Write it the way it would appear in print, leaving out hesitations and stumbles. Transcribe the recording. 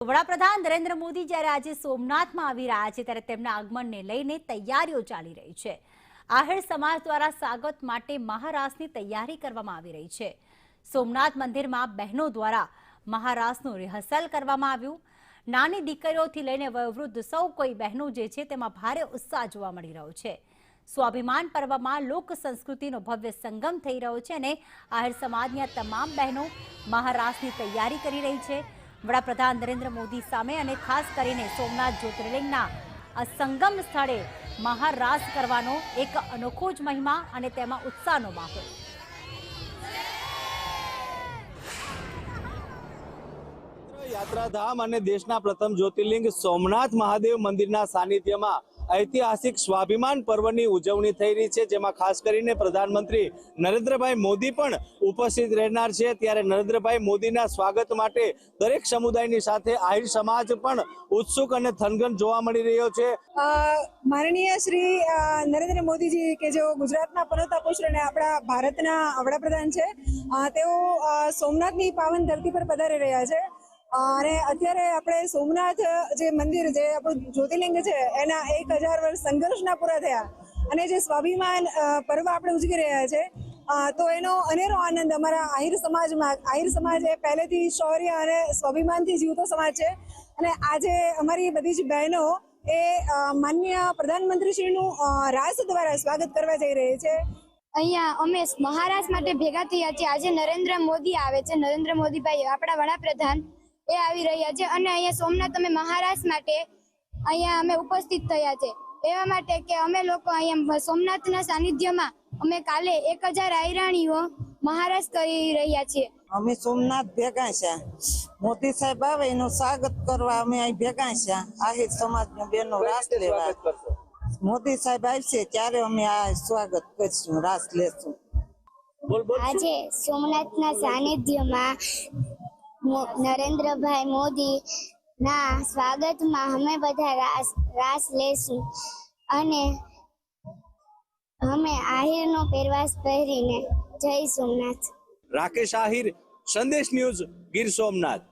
વડાપ્રધાન નરેન્દ્ર મોદી જ્યારે આજે સોમનાથમાં આવી રહ્યા છે ત્યારે તેમના આગમનને લઈને તૈયારીઓ ચાલી રહી છે। આહિર સમાજ દ્વારા સ્વાગત માટે મહારાસની તૈયારી કરવામાં આવી રહી છે। સોમનાથ મંદિરમાં બહેનો દ્વારા મહારાસનું રિહર્સલ કરવામાં આવ્યું। નાની દીકરીઓથી લઈને વયોવૃદ્ધ સૌ કોઈ બહેનો જે છે તેમાં ભારે ઉત્સાહ જોવા મળી રહ્યો છે। સ્વાભિમાન પર્વમાં લોક સંસ્કૃતિનો ભવ્ય સંગમ થઈ રહ્યો છે અને આહિર સમાજની આ તમામ બહેનો મહારાસની તૈયારી કરી રહી છે। વડાપ્રધાન નરેન્દ્ર મોદી સામે અને ખાસ કરીને સોમનાથ જ્યોતિર્લિંગના આ સંગમ સ્થળે મહારાસ કરવાનો એક અનોખો જ મહિમા અને તેમાં ઉત્સાહનો માહોલ। યાત્રાધામ અને દેશના પ્રથમ જ્યોતિર્લિંગ સોમનાથ મહાદેવ મંદિરના સાનિધ્યમાં ઐતિહાસિક સ્વાભિમાન પર્વની ઉજવણી થઈ રહી છે, જેમાં ખાસ કરીને પ્રધાનમંત્રી નરેન્દ્રભાઈ મોદી પણ ઉપસ્થિત રહેનાર છે। ત્યારે નરેન્દ્રભાઈ મોદીના સ્વાગત માટે દરેક સમુદાયની સાથે આહિર સમાજ પણ ઉત્સુક અને થનગન જોવા મળી રહ્યો છે। માનનીય શ્રી નરેન્દ્ર મોદીજી કે જેઓ ગુજરાતના પનોતા પુત્ર અને આપણા ભારતના વડાપ્રધાન છે, તેઓ સોમનાથની પાવન ધરતી પર પધારી રહ્યા છે અને અત્યારે આપણે સોમનાથ જે મંદિર જે આપણું જ્યોતિર્લિંગ છે એના 1000 વર્ષ સંઘર્ષના પૂરા થયા અને જે સ્વાભિમાન પર્વ આપણે ઉજવી રહ્યા છે, તો એનો અનેરો આનંદ અમારા આહિર સમાજમાં। આહિર સમાજ એ પહેલેથી શૌર્ય અને સ્વાભિમાનથી જીવતો સમાજ છે અને આજે અમારી બધી જ બહેનો એ માનનીય પ્રધાનમંત્રીશ્રીનું રાસ દ્વારા સ્વાગત કરવા જઈ રહી છે। અહીંયા અમે મહારાષ્ટ્ર માટે ભેગા થયા છીએ। આજે નરેન્દ્ર મોદી આવે છે, નરેન્દ્ર મોદીભાઈ આપણા વડાપ્રધાન એ આવી રહ્યા છે અને અહીંયા સોમનાથ અમે મહારાષ્ટ્ર માટે અહીંયા અમે ઉપસ્થિત થયા છે એવા માટે કે અમે લોકો અહીંયા સોમનાથના સાનિધ્યમાં અમે કાલે 1000 આયરાણીઓ મહારાષ્ટ્ર કરી રહ્યા છીએ। અમે સોમનાથ ભેગા છે, મોદી સાહેબ આવે એનું સ્વાગત કરવા અમે અહીં ભેગા છે। આહિર સમાજના બહેનો રાસ લેવા મોદી સાહેબ આવશે ત્યારે અમે આ સ્વાગત કરીશું, રાસ લેશું। આજે સોમનાથના સાનિધ્યમાં નરેન્દ્રભાઈ મોદી ના સ્વાગતમાં અમે બધા રાસ લેશું અને અમે આહિરનો પહેરવેશ પહેરીને જય સોમનાથ। રાકેશ આહિર, સંદેશ ન્યૂઝ, ગીર સોમનાથ।